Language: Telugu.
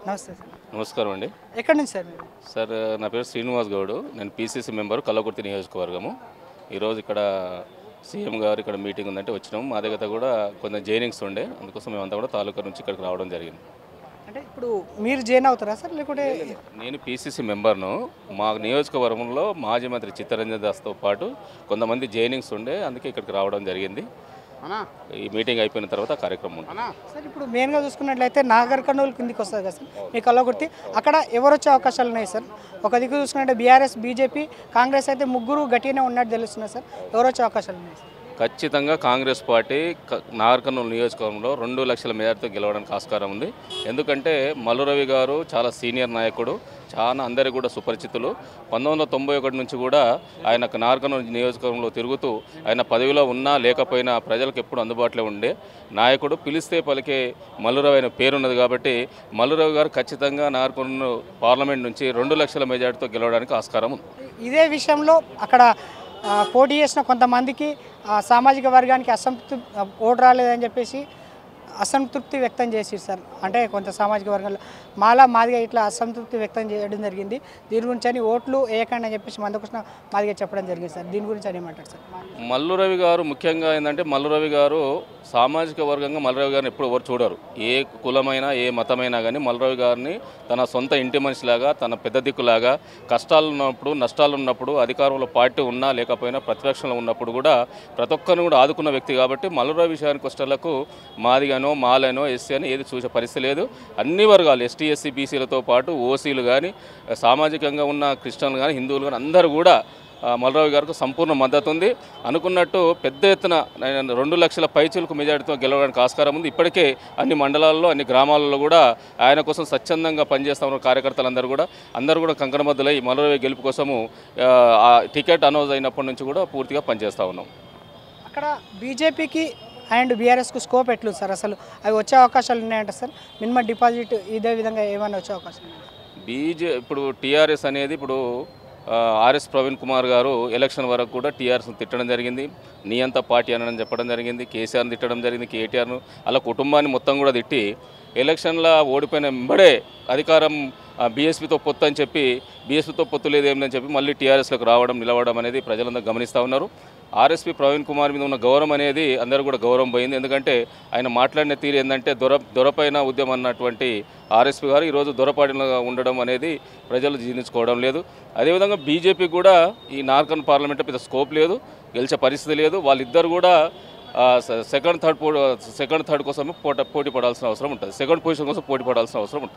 నమస్తే సార్. నమస్కారం అండి. ఎక్కడి నుంచి సార్ మీరు? సార్ నా పేరు శ్రీనివాస్ గౌడ్. నేను పీసీసీ మెంబర్ కల్లకుర్తి నియోజకవర్గము. ఈరోజు ఇక్కడ సీఎం గారు ఇక్కడ మీటింగ్ ఉందంటే వచ్చినాము. మా దగ్గర కూడా కొంచెం జైనింగ్స్ ఉండే, అందుకోసం మేమంతా కూడా తాలూకా నుంచి ఇక్కడికి రావడం జరిగింది. అంటే ఇప్పుడు మీరు జాయిన్ అవుతారా సార్ లేకుంటే? నేను పీసీసీ మెంబర్ను. మా నియోజకవర్గంలో మాజీ మంత్రి చిత్తరంజన్ దాస్తో పాటు కొంతమంది జైనింగ్స్ ఉండే, అందుకే ఇక్కడికి రావడం జరిగింది. ఈ మీటింగ్ అయిపోయిన తర్వాత కార్యక్రమం ఉంటుంది. సార్ ఇప్పుడు మెయిన్గా చూసుకున్నట్లయితే నాగర్ కర్నూలు కిందికి వస్తుంది కదా సార్ మీ కల్లకుర్తి, అక్కడ ఎవరు వచ్చే అవకాశాలు ఉన్నాయి సార్? ఒక దిక్కు చూసుకున్నట్టే బీఆర్ఎస్, బీజేపీ, కాంగ్రెస్ అయితే ముగ్గురు గట్టిగానే ఉన్నట్టు తెలుస్తున్నారు సార్. ఎవరు వచ్చే అవకాశాలు ఉన్నాయి సార్? ఖచ్చితంగా కాంగ్రెస్ పార్టీ నాగర్ కర్నూలు నియోజకవర్గంలో 2 లక్షల మెజార్టీతో గెలవడానికి ఆస్కారం ఉంది. ఎందుకంటే మల్లు రవి గారు చాలా సీనియర్ నాయకుడు, చాలా అందరికీ కూడా సుపరిచితులు. 1991 నుంచి కూడా ఆయన నాగర్ కర్నూలు నియోజకవర్గంలో తిరుగుతూ ఆయన పదవిలో ఉన్నా లేకపోయినా ప్రజలకు ఎప్పుడు అందుబాటులో ఉండే నాయకుడు. పిలిస్తే పలికే మల్లు రవి అయిన పేరున్నది కాబట్టి మల్లు రవి గారు ఖచ్చితంగా నాగర్ కర్నూలు పార్లమెంట్ నుంచి 2 లక్షల మెజార్టీతో గెలవడానికి ఆస్కారం ఉంది. ఇదే విషయంలో అక్కడ పోటీ చేసిన కొంతమందికి సామాజిక వర్గానికి అసంతృప్తి ఓటు రాలేదని చెప్పేసి అసంతృప్తి వ్యక్తం చేసి సార్. అంటే కొంత సామాజిక వర్గంలో మాదిగా ఇట్లా అసంతృప్తి వ్యక్తం చేయడం జరిగింది. దీని గురించి అని ఓట్లు వేయకండి అని చెప్పేసి మందకృష్ణ మాదిగా చెప్పడం జరిగింది సార్. దీని గురించి అని ఏమంటారు సార్? మల్లు రవి గారు ముఖ్యంగా ఏంటంటే మల్లు రవి గారు సామాజిక వర్గంగా మల్లు రవి గారిని ఎప్పుడు ఎవరు చూడరు. ఏ కులమైనా ఏ మతమైనా కానీ మల్లు రవి గారిని తన సొంత ఇంటి మనిషిలాగా, తన పెద్ద దిక్కులాగా, కష్టాలు ఉన్నప్పుడు నష్టాలు ఉన్నప్పుడు అధికారంలో పార్టీ ఉన్నా లేకపోయినా ప్రతిపక్షంలో ఉన్నప్పుడు కూడా ప్రతి ఒక్కరిని కూడా ఆదుకున్న వ్యక్తి కాబట్టి మల్లు రవి విషయానికి వచ్చేటలకు మాదిగానో మాలనో ఎస్సీ అని ఏది చూసే పరిస్థితి లేదు. అన్ని వర్గాలు ఎస్టీ ఎస్సీ బీసీలతో పాటు ఓసీలు కానీ, సామాజికంగా ఉన్న క్రిస్టియన్లు కానీ, హిందువులు కానీ అందరూ కూడా మల్లు గారికి సంపూర్ణ మద్దతు ఉంది. అనుకున్నట్టు పెద్ద ఎత్తున 2 లక్షల పైచీలకు మెజార్టీతో గెలవడానికి ఆస్కారం ఉంది. ఇప్పటికే అన్ని మండలాల్లో, అన్ని గ్రామాలలో కూడా ఆయన కోసం స్వచ్ఛందంగా పనిచేస్తూ ఉన్న కార్యకర్తలందరూ కూడా కంకణబద్దులై మల్లు గెలుపు కోసము టికెట్ అనౌన్స్ అయినప్పటి నుంచి కూడా పూర్తిగా పనిచేస్తూ ఉన్నాం. అక్కడ బీజేపీకి అండ్ బీఆర్ఎస్కు స్కోప్ ఎట్లుంది సార్? అసలు అవి వచ్చే అవకాశాలు ఉన్నాయంట సార్? మినిమం డిపాజిట్ ఇదే విధంగా ఏమైనా వచ్చే అవకాశం ఉన్నాయి? ఇప్పుడు టీఆర్ఎస్ అనేది ఇప్పుడు ఆర్ఎస్ ప్రవీణ్ కుమార్ గారు ఎలక్షన్ వరకు కూడా టీఆర్ఎస్ను తిట్టడం జరిగింది. నీ అంతా పార్టీ అనని చెప్పడం జరిగింది. కేసీఆర్ని తిట్టడం జరిగింది, కేటీఆర్ను, అలా కుటుంబాన్ని మొత్తం కూడా తిట్టి ఎలక్షన్లో ఓడిపోయిన వెంబడే అధికారం బీఎస్పీతో పొత్తు అని చెప్పి, బీఎస్పీతో పొత్తు లేదేమని చెప్పి మళ్ళీ టీఆర్ఎస్లోకి నిలవడం అనేది ప్రజలందరూ గమనిస్తూ ఉన్నారు. ఆర్ఎస్పీ ప్రవీణ్ కుమార్ మీద ఉన్న గౌరవం అనేది అందరూ కూడా గౌరవం పోయింది. ఎందుకంటే ఆయన మాట్లాడిన తీరు ఏంటంటే దొరపైన ఉద్యమం అన్నటువంటి ఆర్ఎస్పీ గారు ఈరోజు దొరపాడిలో ఉండడం అనేది ప్రజలు జీర్ణించుకోవడం లేదు. అదేవిధంగా బీజేపీ కూడా ఈ నాగర్ కర్నూలు పార్లమెంట్ పెద్ద స్కోప్ లేదు, గెలిచే పరిస్థితి లేదు. వాళ్ళిద్దరు కూడా సెకండ్ థర్డ్ కోసమే పోటీ పడాల్సిన అవసరం ఉంటుంది. సెకండ్ పొజిషన్ కోసం పోటీ పడాల్సిన అవసరం ఉంటుంది.